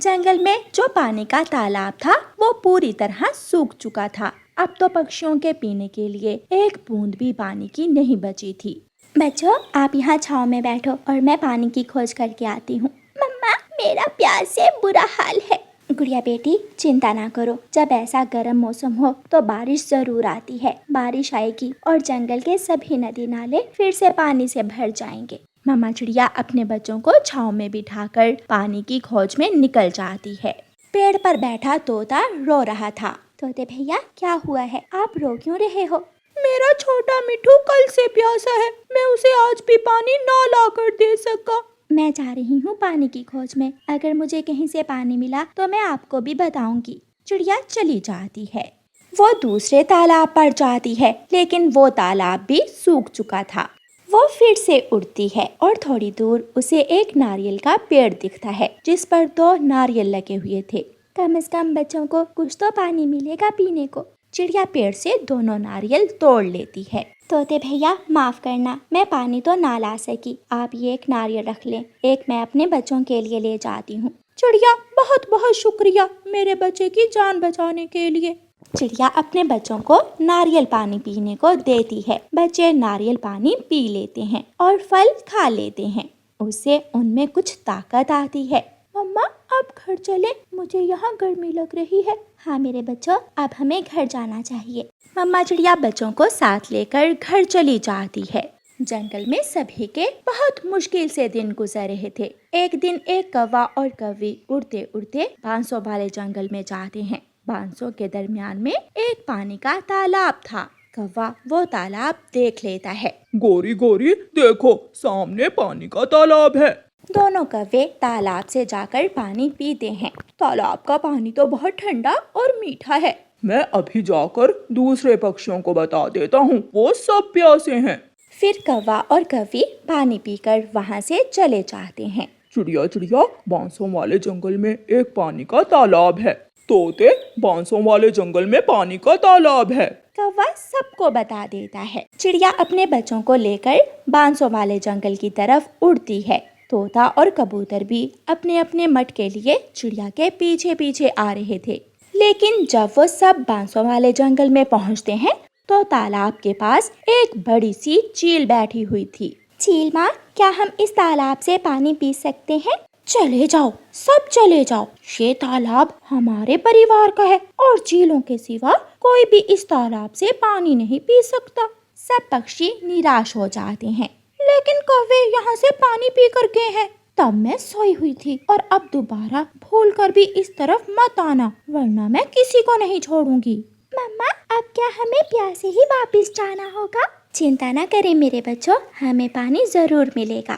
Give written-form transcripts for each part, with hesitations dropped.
जंगल में जो पानी का तालाब था वो पूरी तरह सूख चुका था। अब तो पक्षियों के पीने के लिए एक बूंद भी पानी की नहीं बची थी। बच्चों, आप यहाँ छाँव में बैठो और मैं पानी की खोज करके आती हूँ। मम्मा, मेरा प्यास से बुरा हाल है। गुड़िया बेटी, चिंता ना करो, जब ऐसा गर्म मौसम हो तो बारिश जरूर आती है। बारिश आएगी और जंगल के सभी नदी नाले फिर से पानी से भर जाएंगे। मम्मा चिड़िया अपने बच्चों को छाँव में बिठाकर पानी की खोज में निकल जाती है। पेड़ पर बैठा तोता रो रहा था। तोते भैया, क्या हुआ है? आप रो क्यों रहे हो? मेरा छोटा मिठू कल से प्यासा है, मैं उसे आज भी पानी ना लाकर दे सका। मैं जा रही हूँ पानी की खोज में। अगर मुझे कहीं से पानी मिला तो मैं आपको भी बताऊंगी। चिड़िया चली जाती है। वो दूसरे तालाब पर जाती है, लेकिन वो तालाब भी सूख चुका था। वो फिर से उड़ती है और थोड़ी दूर उसे एक नारियल का पेड़ दिखता है, जिस पर 2 नारियल लगे हुए थे। कम से कम बच्चों को कुछ तो पानी मिलेगा पीने को। चिड़िया पेड़ से दोनों नारियल तोड़ लेती है। तोते भैया, माफ करना, मैं पानी तो ना ला सकी। आप ये एक नारियल रख लें, एक मैं अपने बच्चों के लिए ले जाती हूँ। चिड़िया, बहुत बहुत शुक्रिया मेरे बच्चे की जान बचाने के लिए। चिड़िया अपने बच्चों को नारियल पानी पीने को देती है। बच्चे नारियल पानी पी लेते हैं और फल खा लेते हैं। उससे उनमें कुछ ताकत आती है। मम्मा, अब घर चले, मुझे यहाँ गर्मी लग रही है। हाँ मेरे बच्चों, अब हमें घर जाना चाहिए। मम्मा चिड़िया बच्चों को साथ लेकर घर चली जाती है। जंगल में सभी के बहुत मुश्किल से दिन गुजर रहे थे। एक दिन एक कौवा और कौवी उड़ते उड़ते बांसों वाले जंगल में जाते हैं। बांसों के दरमियान में एक पानी का तालाब था। कौवा वो तालाब देख लेता है। गोरी गोरी, देखो सामने पानी का तालाब है। दोनों कौवे तालाब से जाकर पानी पीते हैं। तालाब का पानी तो बहुत ठंडा और मीठा है। मैं अभी जाकर दूसरे पक्षियों को बता देता हूँ, वो सब प्यासे हैं। फिर कौवा और कौवी पानी पीकर वहाँ से चले जाते हैं। चिड़िया चिड़िया, बांसों वाले जंगल में एक पानी का तालाब है। तोते, बांसों वाले जंगल में पानी का तालाब है। कौवा सबको बता देता है। चिड़िया अपने बच्चों को लेकर बांसों वाले जंगल की तरफ उड़ती है। तोता और कबूतर भी अपने अपने मट के लिए चिड़िया के पीछे पीछे आ रहे थे। लेकिन जब वो सब बांसों वाले जंगल में पहुंचते हैं तो तालाब के पास एक बड़ी सी चील बैठी हुई थी। चील माँ, क्या हम इस तालाब से पानी पी सकते हैं? चले जाओ, सब चले जाओ, ये तालाब हमारे परिवार का है और चीलों के सिवा कोई भी इस तालाब से पानी नहीं पी सकता। सब पक्षी निराश हो जाते हैं। लेकिन कौवे यहाँ से पानी पी कर गए हैं। तब मैं सोई हुई थी, और अब दोबारा भूल कर भी इस तरफ मत आना, वरना मैं किसी को नहीं छोड़ूंगी। मम्मा, अब क्या हमें प्यासे ही वापस जाना होगा? चिंता न करें मेरे बच्चों, हमें पानी जरूर मिलेगा।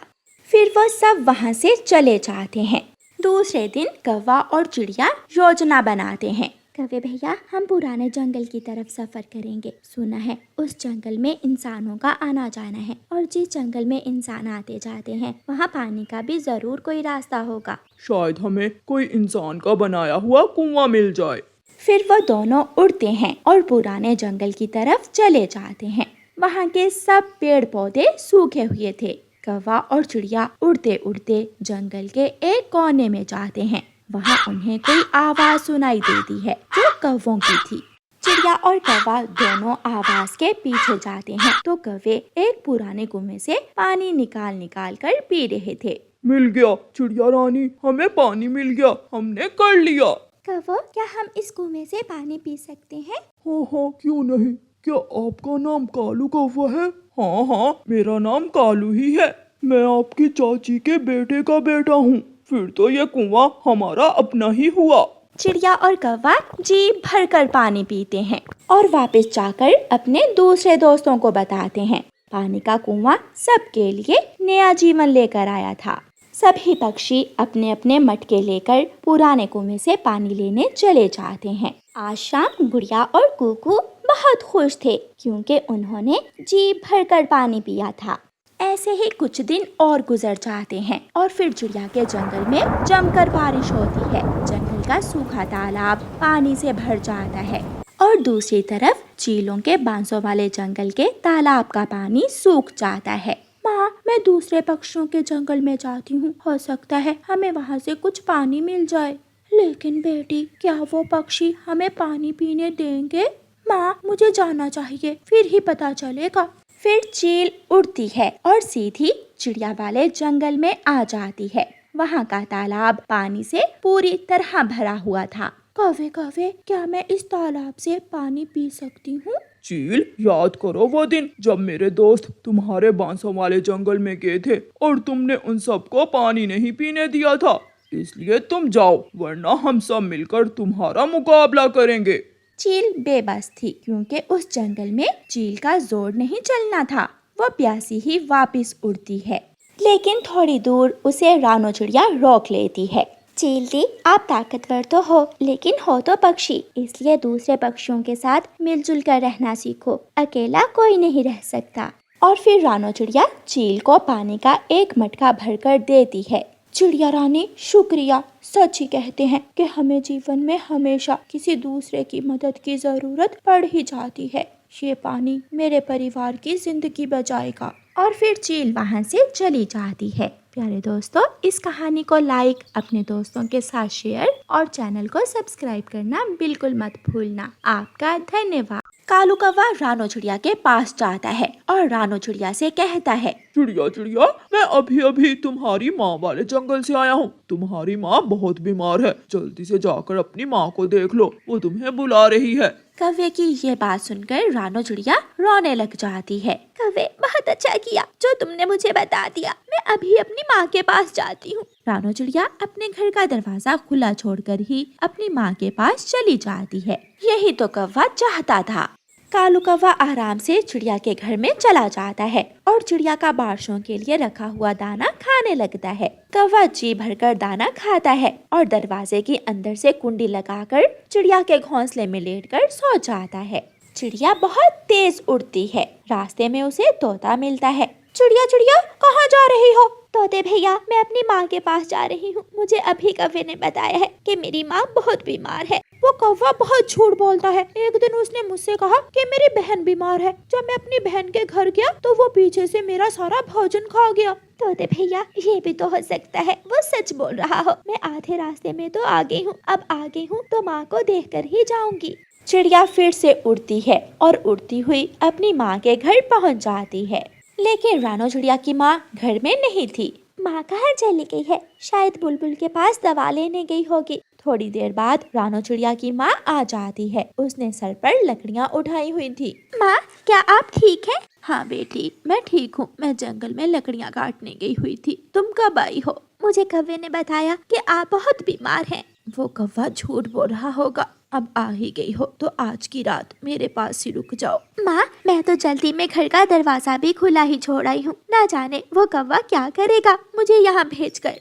फिर वो सब वहाँ से चले जाते हैं। दूसरे दिन कौवा और चिड़िया योजना बनाते हैं। कौवे भैया, हम पुराने जंगल की तरफ सफर करेंगे। सुना है उस जंगल में इंसानों का आना जाना है, और जिस जंगल में इंसान आते जाते हैं वहाँ पानी का भी जरूर कोई रास्ता होगा। शायद हमें कोई इंसान का बनाया हुआ कुआं मिल जाए। फिर वो दोनों उड़ते हैं और पुराने जंगल की तरफ चले जाते हैं। वहाँ के सब पेड़ पौधे सूखे हुए थे। कौवा और चिड़िया उड़ते उड़ते जंगल के एक कोने में जाते हैं। वहाँ उन्हें कोई आवाज सुनाई देती है जो कौवों की थी। चिड़िया और कौवा दोनों आवाज के पीछे जाते हैं तो कौवे एक पुराने कुएं से पानी निकाल निकाल कर पी रहे थे। मिल गया चिड़िया रानी, हमें पानी मिल गया, हमने कर लिया। कौवा, क्या हम इस कुएं से पानी पी सकते हैं? हाँ हाँ, क्यों नहीं। क्या आपका नाम कालू कौवा है? हाँ हाँ, मेरा नाम कालू ही है। मैं आपकी चाची के बेटे का बेटा हूँ। फिर तो ये कुआं हमारा अपना ही हुआ। चिड़िया और कौवा जी भर कर पानी पीते हैं और वापस जाकर अपने दूसरे दोस्तों को बताते हैं। पानी का कुआं सबके लिए नया जीवन लेकर आया था। सभी पक्षी अपने अपने मटके लेकर पुराने कुएं से पानी लेने चले जाते हैं। आज शाम गुड़िया और कुकू बहुत खुश थे क्योंकि उन्होंने जी भर कर पानी पिया था। ऐसे ही कुछ दिन और गुजर जाते हैं और फिर चिड़िया के जंगल में जमकर बारिश होती है। जंगल का सूखा तालाब पानी से भर जाता है और दूसरी तरफ चीलों के बांसों वाले जंगल के तालाब का पानी सूख जाता है। माँ, मैं दूसरे पक्षियों के जंगल में जाती हूँ, हो सकता है हमें वहाँ से कुछ पानी मिल जाए। लेकिन बेटी, क्या वो पक्षी हमें पानी पीने देंगे? माँ, मुझे जाना चाहिए, फिर ही पता चलेगा। फिर चील उड़ती है और सीधी चिड़िया वाले जंगल में आ जाती है। वहाँ का तालाब पानी से पूरी तरह भरा हुआ था। कौवे कौवे, क्या मैं इस तालाब से पानी पी सकती हूँ? चील, याद करो वो दिन जब मेरे दोस्त तुम्हारे बांसों वाले जंगल में गए थे और तुमने उन सबको पानी नहीं पीने दिया था। इसलिए तुम जाओ, वरना हम सब मिलकर तुम्हारा मुकाबला करेंगे। चील बेबस थी, क्योंकि उस जंगल में चील का जोर नहीं चलना था। वो प्यासी ही वापस उड़ती है, लेकिन थोड़ी दूर उसे रानो चिड़िया रोक लेती है। चील दी, आप ताकतवर तो हो, लेकिन हो तो पक्षी, इसलिए दूसरे पक्षियों के साथ मिलजुल कर रहना सीखो। अकेला कोई नहीं रह सकता। और फिर रानो चिड़िया चील को पानी का एक मटका भरकर देती है। चिड़िया रानी, शुक्रिया। सच ही कहते हैं कि हमें जीवन में हमेशा किसी दूसरे की मदद की जरूरत पड़ ही जाती है। ये पानी मेरे परिवार की जिंदगी बचाएगा। और फिर चील वहाँ से चली जाती है। प्यारे दोस्तों, इस कहानी को लाइक, अपने दोस्तों के साथ शेयर और चैनल को सब्सक्राइब करना बिल्कुल मत भूलना। आपका धन्यवाद। कालू कौवा रानो चिड़िया के पास जाता है और रानो चिड़िया से कहता है, चिड़िया चिड़िया, मैं अभी अभी तुम्हारी माँ वाले जंगल से आया हूँ। तुम्हारी माँ बहुत बीमार है, जल्दी से जाकर अपनी माँ को देख लो, वो तुम्हें बुला रही है। कौवे की ये बात सुनकर रानो चिड़िया रोने लग जाती है। कौवे, बहुत अच्छा किया जो तुमने मुझे बता दिया, मैं अभी अपनी माँ के पास जाती हूँ। रानो चिड़िया अपने घर का दरवाजा खुला छोड़कर ही अपनी माँ के पास चली जाती है। यही तो कौवा चाहता था। कालू कौवा आराम से चिड़िया के घर में चला जाता है और चिड़िया का बारिशों के लिए रखा हुआ दाना खाने लगता है। कौवा जी भरकर दाना खाता है और दरवाजे के अंदर से कुंडी लगाकर चिड़िया के घोंसले में लेटकर सो जाता है। चिड़िया बहुत तेज उड़ती है। रास्ते में उसे तोता मिलता है। चिड़िया चिड़िया, कहाँ जा रही हो? तोते भैया, मैं अपनी माँ के पास जा रही हूँ। मुझे अभी कौवे ने बताया है कि मेरी माँ बहुत बीमार है। वो कौवा बहुत झूठ बोलता है। एक दिन उसने मुझसे कहा कि मेरी बहन बीमार है। जब मैं अपनी बहन के घर गया तो वो पीछे से मेरा सारा भोजन खा गया। तोते भैया, ये भी तो हो सकता है वो सच बोल रहा हो। मैं आधे रास्ते में तो आ गई हूँ, अब आ गई हूँ तो माँ को देख कर ही जाऊंगी। चिड़िया फिर से उड़ती है और उड़ती हुई अपनी माँ के घर पहुँच जाती है। लेकिन रानो चिड़िया की माँ घर में नहीं थी। माँ कहाँ चली गई है? शायद बुलबुल के पास दवा लेने गई होगी। थोड़ी देर बाद रानो चिड़िया की माँ आ जाती है। उसने सर पर लकड़ियाँ उठाई हुई थी। माँ, क्या आप ठीक हैं? हाँ बेटी, मैं ठीक हूँ। मैं जंगल में लकड़ियाँ काटने गई हुई थी। तुम कब आई हो? मुझे कौवे ने बताया कि आप बहुत बीमार हैं। वो कौवा झूठ बोल रहा होगा। अब आ ही गई हो तो आज की रात मेरे पास ही रुक जाओ। माँ, मैं तो जल्दी में घर का दरवाजा भी खुला ही छोड़ आई हूँ। ना जाने वो कौवा क्या करेगा मुझे यहाँ भेजकर।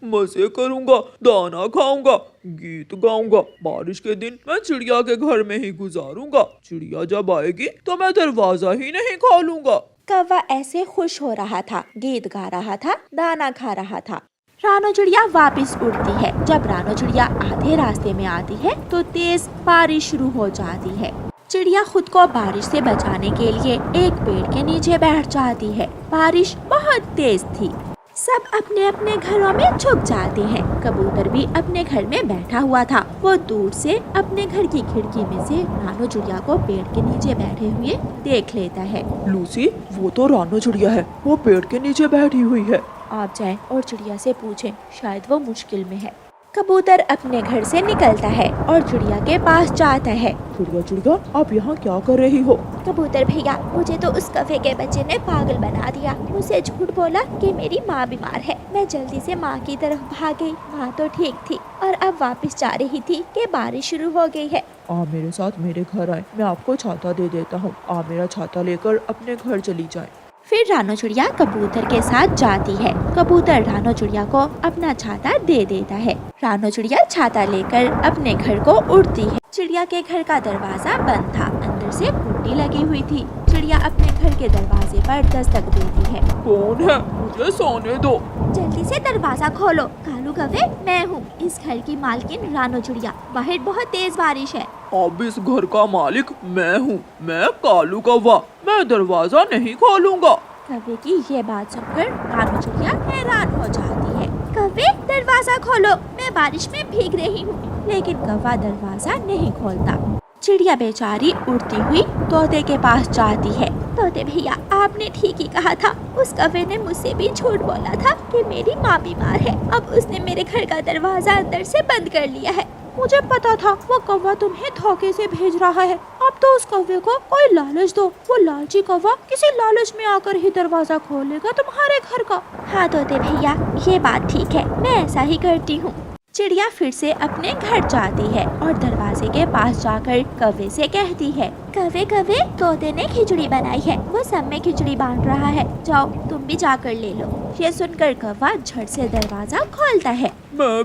मजे करूंगा, दाना खाऊंगा, गीत गाऊंगा। बारिश के दिन मैं चिड़िया के घर में ही गुजारूंगा। चिड़िया जब आएगी तो मैं दरवाजा ही नहीं खोलूंगा। कौवा ऐसे खुश हो रहा था, गीत गा रहा था, दाना खा रहा था। रानो चिड़िया वापस उड़ती है। जब रानो चिड़िया आधे रास्ते में आती है तो तेज बारिश शुरू हो जाती है। चिड़िया खुद को बारिश से बचाने के लिए एक पेड़ के नीचे बैठ जाती है। बारिश बहुत तेज थी। सब अपने अपने घरों में छुप जाते हैं। कबूतर भी अपने घर में बैठा हुआ था। वो दूर से अपने घर की खिड़की में से रानो चिड़िया को पेड़ के नीचे बैठे हुए देख लेता है। लूसी, वो तो रानो चिड़िया है, वो पेड़ के नीचे बैठी हुई है। आप जाएं और चिड़िया से पूछें, शायद वो मुश्किल में है। कबूतर अपने घर से निकलता है और चिड़िया के पास जाता है। चिड़िया चिड़िया, आप यहाँ क्या कर रही हो? कबूतर भैया, मुझे तो उस कौवे के बच्चे ने पागल बना दिया। मुझसे झूठ बोला कि मेरी माँ बीमार है। मैं जल्दी से माँ की तरफ भाग गई। माँ तो ठीक थी और अब वापस जा रही थी कि बारिश शुरू हो गई है। आप मेरे साथ मेरे घर आए, मैं आपको छाता दे देता हूँ। आप मेरा छाता लेकर अपने घर चली जाएं। फिर रानो चिड़िया कबूतर के साथ जाती है। कबूतर रानो चिड़िया को अपना छाता दे देता है। रानो चिड़िया छाता लेकर अपने घर को उड़ती है। चिड़िया के घर का दरवाजा बंद था, अंदर से कुंडी लगी हुई थी। चिड़िया अपने घर के दरवाजे पर दस्तक देती है। कौन है? मुझे सोने दो। जल्दी से दरवाजा खोलो। कालू कौवे, मैं हूँ इस घर की मालकिन रानो चिड़िया। बाहर बहुत तेज बारिश है। अब इस घर का मालिक मैं हूँ, मैं कालू कौवा। मैं दरवाजा नहीं खोलूंगा। कौवे की ये बात सुनकर रानो चिड़िया हैरान हो जाती है। कौवे, दरवाजा खोलो, मैं मैं बारिश में भीग रही हूँ। लेकिन कौवा दरवाजा नहीं खोलता। चिड़िया बेचारी उड़ती हुई तोते के पास जाती है। तोते भैया, आपने ठीक ही कहा था। उस कौवे ने मुझसे भी झूठ बोला था कि मेरी माँ बीमार है। अब उसने मेरे घर का दरवाजा अंदर से बंद कर लिया है। मुझे पता था वो कौवा तुम्हें धोखे से भेज रहा है। अब तो उस कौवे को कोई लालच दो। वो लालची कौवा किसी लालच में आकर ही दरवाजा खोलेगा तुम्हारे घर का। हाँ तोते भैया, ये बात ठीक है, मैं ऐसा ही करती हूँ। चिड़िया फिर से अपने घर जाती है और दरवाजे के पास जाकर कौवे से कहती है, कौवे कौवे, तोते ने खिचड़ी बनाई है। वो सब में खिचड़ी बांट रहा है, जाओ तुम भी जाकर ले लो। ये सुनकर कौवा झट से दरवाजा खोलता है। मैं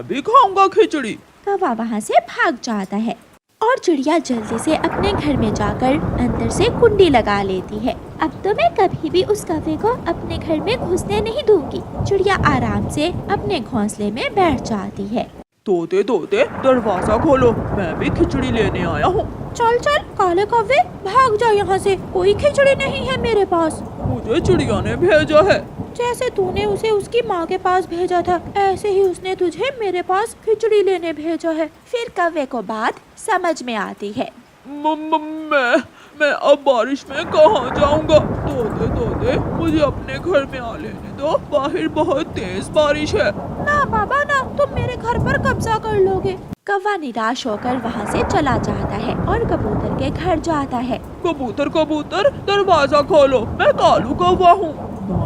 भी खाऊंगा खिचड़ी। कौवा वहाँ से भाग जाता है और चिड़िया जल्दी से अपने घर में जाकर अंदर से कुंडी लगा लेती है। अब तो मैं कभी भी उस कौवे को अपने घर में घुसने नहीं दूंगी। चिड़िया आराम से अपने घोंसले में बैठ जाती है। तोते तोते दरवाजा खोलो, मैं भी खिचड़ी लेने आया हूँ। चल चल काले कौवे, भाग जा यहाँ से, कोई खिचड़ी नहीं है मेरे पास। मुझे चिड़िया ने भेजा है। जैसे तूने उसे उसकी माँ के पास भेजा था, ऐसे ही उसने तुझे मेरे पास खिचड़ी लेने भेजा है। फिर कौवे को बात समझ में आती है। मैं अब बारिश में कहाँ जाऊँगा? तोते तोते मुझे अपने घर में आ लेने दो, बाहर बहुत तेज बारिश है। ना बाबा ना, तुम मेरे घर पर कब्जा कर लोगे। कौवा निराश होकर वहाँ से चला जाता है और कबूतर के घर जाता है। कबूतर कबूतर दरवाजा खोलो, मैं कालू कौवा हूँ।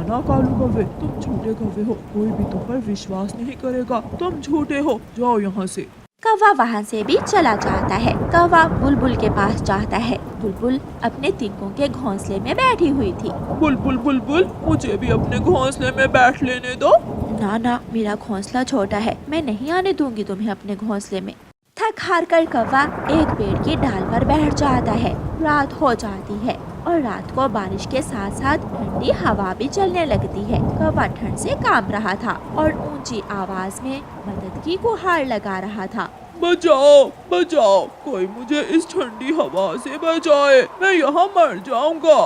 ना कालू कौवे, तुम झूठे कौवे हो, कोई भी तुम पर विश्वास नहीं करेगा, तुम झूठे हो, जाओ यहाँ से। कौवा वहाँ से भी चला जाता है। कौवा बुलबुल के पास जाता है। बुलबुल अपने तिनकों के घोंसले में बैठी हुई थी। बुलबुल बुलबुल, मुझे भी अपने घोंसले में बैठ लेने दो। ना ना, मेरा घोंसला छोटा है, मैं नहीं आने दूंगी तुम्हें अपने घोंसले में। थक हार कर कौवा एक पेड़ की डाल पर बैठ जाता है। रात हो जाती है और रात को बारिश के साथ साथ ठंडी हवा भी चलने लगती है। कौवा ठंड से कांप रहा था और ऊंची आवाज में मदद की गुहार लगा रहा था। बचाओ बचाओ, कोई मुझे इस ठंडी हवा से बचाए, मैं यहाँ मर जाऊंगा।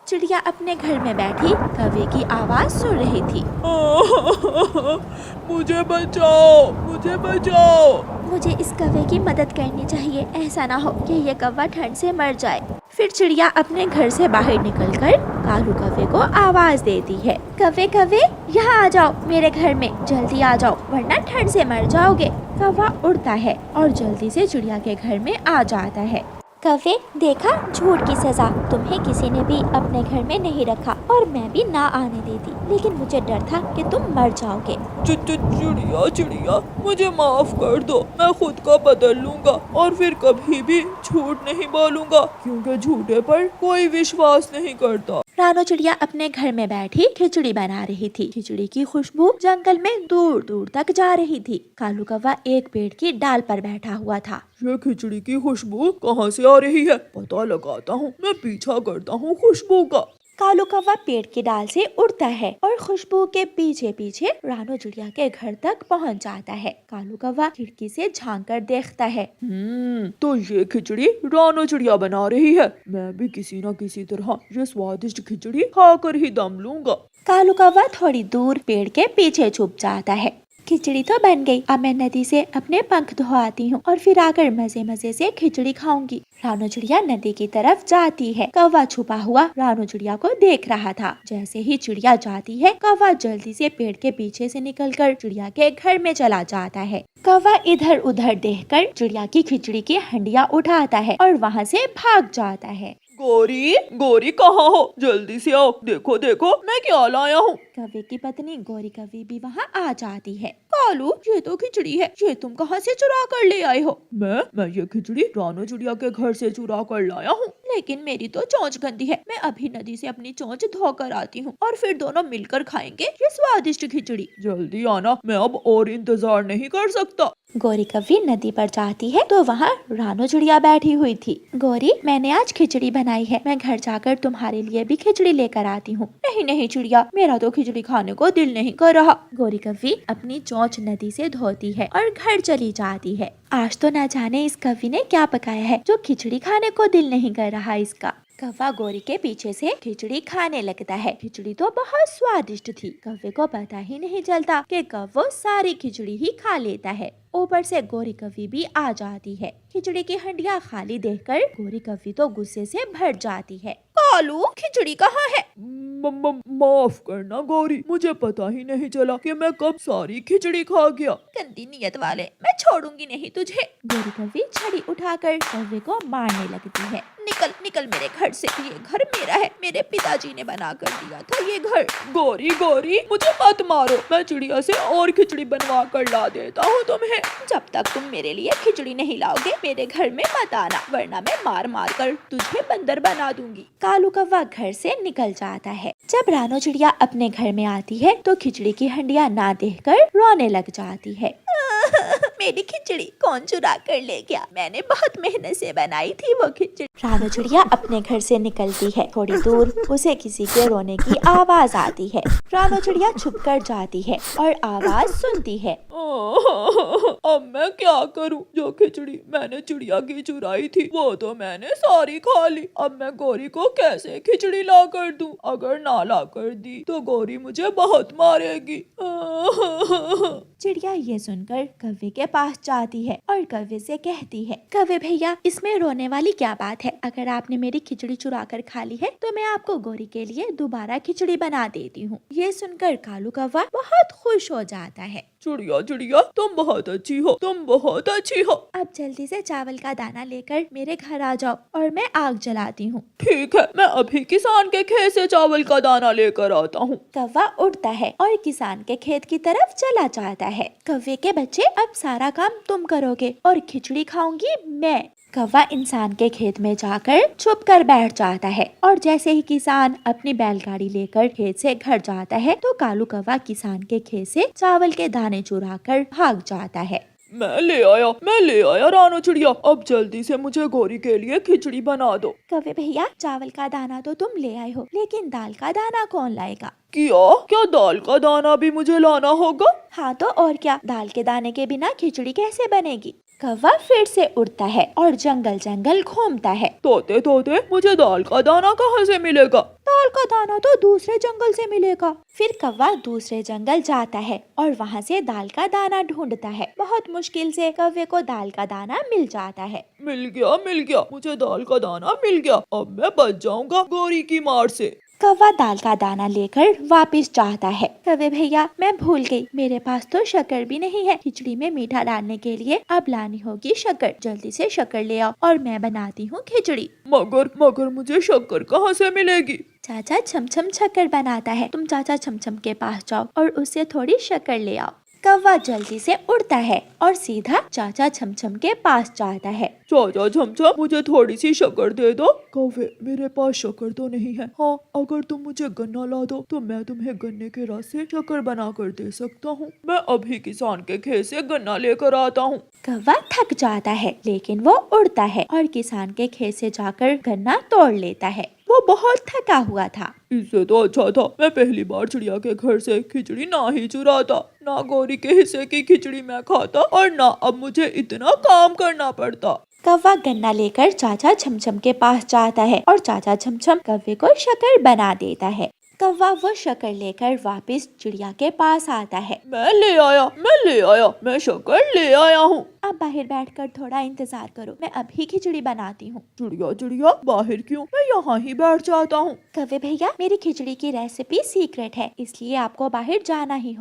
चिड़िया अपने घर में बैठी कौवे की आवाज सुन रही थी। मुझे बचाओ, मुझे बचाओ। मुझे इस कौवे की मदद करनी चाहिए, ऐसा ना हो कि ये कौवा ठंड से मर जाए। फिर चिड़िया अपने घर से बाहर निकलकर कालू कौवे को आवाज देती है। कौवे कौवे, यहाँ आ जाओ मेरे घर में, जल्दी आ जाओ वरना ठंड से मर जाओगे। कौवा उड़ता है और जल्दी से चिड़िया के घर में आ जाता है। कौवे, देखा झूठ की सजा, तुम्हें किसी ने भी अपने घर में नहीं रखा और मैं भी ना आने देती, लेकिन मुझे डर था कि तुम मर जाओगे। चिड़िया चिड़िया, मुझे माफ कर दो, मैं खुद का बदल लूंगा और फिर कभी भी झूठ नहीं बोलूंगा, क्योंकि झूठे पर कोई विश्वास नहीं करता। रानो चिड़िया अपने घर में बैठी खिचड़ी बना रही थी। खिचड़ी की खुशबू जंगल में दूर दूर तक जा रही थी। कालू कौवा एक पेड़ की डाल पर बैठा हुआ था। ये खिचड़ी की खुशबू कहाँ से आ रही है? पता लगाता हूँ, मैं पीछा करता हूँ खुशबू का। कालू कौवा पेड़ की डाल से उड़ता है और खुशबू के पीछे पीछे रानो चिड़िया के घर तक पहुंच जाता है। कालू कौवा खिड़की से झांक कर देखता है। तो ये खिचड़ी रानो चिड़िया बना रही है। मैं भी किसी न किसी तरह ये स्वादिष्ट खिचड़ी खाकर ही दम लूंगा। कालू कौवा थोड़ी दूर पेड़ के पीछे छुप जाता है। खिचड़ी तो बन गई, अब मैं नदी से अपने पंख धो आती हूँ और फिर आकर मजे मजे से खिचड़ी खाऊंगी। रानो चिड़िया नदी की तरफ जाती है। कौवा छुपा हुआ रानो चिड़िया को देख रहा था। जैसे ही चिड़िया जाती है, कौवा जल्दी से पेड़ के पीछे से निकलकर चिड़िया के घर में चला जाता है। कौवा इधर उधर देखकर चिड़िया की खिचड़ी की हंडिया उठाता है और वहाँ से भाग जाता है। गोरी गोरी कहाँ हो? जल्दी से आओ, देखो देखो मैं क्या लाया हूँ। कौवे की पत्नी गोरी कौवी भी वहाँ आ जाती है। कालू, ये तो खिचड़ी है, ये तुम कहाँ से चुरा कर ले आए हो? मैं ये खिचड़ी रानो चिड़िया के घर से चुरा कर लाया हूँ। लेकिन मेरी तो चोंच गंदी है, मैं अभी नदी से अपनी चोंच धो कर आती हूँ और फिर दोनों मिलकर खाएंगे ये स्वादिष्ट खिचड़ी। जल्दी आना, मैं अब और इंतजार नहीं कर सकता। गोरी कौवी नदी पर जाती है तो वहाँ रानो चिड़िया बैठी हुई थी। गोरी, मैंने आज खिचड़ी बनाई है, मैं घर जाकर तुम्हारे लिए भी खिचड़ी लेकर आती हूँ। नहीं नहीं चिड़िया, मेरा तो खिचड़ी खाने को दिल नहीं कर रहा। गोरी कौवी अपनी चोंच नदी से धोती है और घर चली जाती है। आज तो न जाने इस कौवी ने क्या पकाया है जो खिचड़ी खाने को दिल नहीं कर रहा इसका। कौवा गोरी के पीछे से खिचड़ी खाने लगता है। खिचड़ी तो बहुत स्वादिष्ट थी। कौवे को पता ही नहीं चलता कि कौवा सारी खिचड़ी ही खा लेता है। ऊपर से गोरी कौवी भी आ जाती है। खिचड़ी की हंडिया खाली देखकर गोरी कौवी तो गुस्से से भर जाती है। कालू, खिचड़ी कहाँ है? माफ करना गौरी, मुझे पता ही नहीं चला कि मैं कब सारी खिचड़ी खा गया। गंदी नियत वाले, मैं छोड़ूंगी नहीं तुझे। गोरी कौवी छड़ी उठाकर कौवे को मारने लगती है। निकल निकल मेरे घर से, ये घर मेरा है, मेरे पिताजी ने बना कर दिया था ये घर। गौरी गौरी, मुझे मत मारो, मैं चिड़िया से और खिचड़ी बनवा कर ला देता हूँ तुम्हें। जब तक तुम मेरे लिए खिचड़ी नहीं लाओगे मेरे घर में मत आना, वरना मैं मार मार कर तुझे बंदर बना दूंगी। कालू कौवा घर से निकल जाता है। जब रानो चिड़िया अपने घर में आती है तो खिचड़ी की हंडिया ना देखकर रोने लग जाती है। मेरी खिचड़ी कौन चुरा कर ले गया? मैंने बहुत मेहनत से बनाई थी वो खिचड़ी। रानो चिड़िया अपने घर से निकलती है। थोड़ी दूर उसे किसी के रोने की आवाज आती है। रानो चिड़िया छुप कर जाती है और आवाज सुनती है। अब मैं क्या करूं? जो खिचड़ी मैंने चिड़िया की चुराई थी वो तो मैंने सारी खा ली। अब मैं गौरी को कैसे खिचड़ी ला कर दूं? अगर ना ला कर दी तो गौरी मुझे बहुत मारेगी। चिड़िया ये सुनकर कौवे के पास जाती है और कौवे से कहती है, कौवे भैया, इसमें रोने वाली क्या बात है? अगर आपने मेरी खिचड़ी चुरा कर खा ली है तो मैं आपको गौरी के लिए दोबारा खिचड़ी बना देती हूँ। ये सुनकर कालू कौवा बहुत खुश हो जाता है। चिड़िया चिड़िया, तुम बहुत अच्छी हो, तुम बहुत अच्छी हो। अब जल्दी से चावल का दाना लेकर मेरे घर आ जाओ और मैं आग जलाती हूँ। ठीक है, मैं अभी किसान के खेत से चावल का दाना लेकर आता हूँ। कौवा उड़ता है और किसान के खेत की तरफ चला जाता है। कौवे के बच्चे, अब सारा काम तुम करोगे और खिचड़ी खाऊंगी मैं। कौवा इंसान के खेत में जाकर छुप कर बैठ जाता है और जैसे ही किसान अपनी बैलगाड़ी लेकर खेत से घर जाता है तो कालू कौवा किसान के खेत से चावल के दाने चुरा कर भाग जाता है। मैं ले आया रानो चिड़िया। अब जल्दी से मुझे गौरी के लिए खिचड़ी बना दो। कौवे भैया, चावल का दाना तो तुम ले आए हो, लेकिन दाल का दाना कौन लाएगा? क्या दाल का दाना भी मुझे लाना होगा? हाँ तो और क्या, दाल के दाने के बिना खिचड़ी कैसे बनेगी? कौवा फिर से उड़ता है और जंगल जंगल घूमता है। तोते तोते, मुझे दाल का दाना कहाँ से मिलेगा? दाल का दाना तो दूसरे जंगल से मिलेगा। फिर कौवा दूसरे जंगल जाता है और वहाँ से दाल का दाना ढूंढता है। बहुत मुश्किल से कौवे को दाल का दाना मिल जाता है। मिल गया, मुझे दाल का दाना मिल गया। अब मैं बच जाऊंगा गौरी की मार से। कौवा दाल का दाना लेकर वापस जाता है। कौवे भैया, मैं भूल गई, मेरे पास तो शक्कर भी नहीं है। खिचड़ी में मीठा डालने के लिए अब लानी होगी शक्कर। जल्दी से शक्कर ले आओ और मैं बनाती हूँ खिचड़ी। मगर मुझे शक्कर कहाँ से मिलेगी? चाचा छमछम शक्कर बनाता है, तुम चाचा छमछम के पास जाओ और उससे थोड़ी शक्कर ले आओ। कौवा जल्दी से उड़ता है और सीधा चाचा छमछम के पास जाता है। चाचा छमछम, मुझे थोड़ी सी शक्कर दे दो। कौवे, मेरे पास शक्कर तो नहीं है। हाँ, अगर तुम मुझे गन्ना ला दो तो मैं तुम्हें गन्ने के रस से शक्कर बना कर दे सकता हूँ। मैं अभी किसान के खेत से गन्ना लेकर आता हूँ। कौवा थक जाता है लेकिन वो उड़ता है और किसान के खेत से जाकर गन्ना तोड़ लेता है। वो बहुत थका हुआ था। इससे तो अच्छा था मैं पहली बार चिड़िया के घर से खिचड़ी ना ही चुराता, ना गौरी के हिस्से की खिचड़ी मैं खाता और ना अब मुझे इतना काम करना पड़ता। कौवा गन्ना लेकर चाचा छमछम के पास जाता है और चाचा छमछम कौवे को शक्कर बना देता है। कौवा वो शक्कर लेकर वापस चिड़िया के पास आता है। मैं ले आया, मैं शक्कर ले आया हूँ। अब बाहर बैठकर थोड़ा इंतजार करो, मैं अभी खिचड़ी बनाती हूँ। चिड़िया, बाहर क्यों? मैं यहाँ ही बैठ जाता हूँ। कौवे भैया, मेरी खिचड़ी की रेसिपी सीक्रेट है, इसलिए आपको बाहर जाना ही होगा।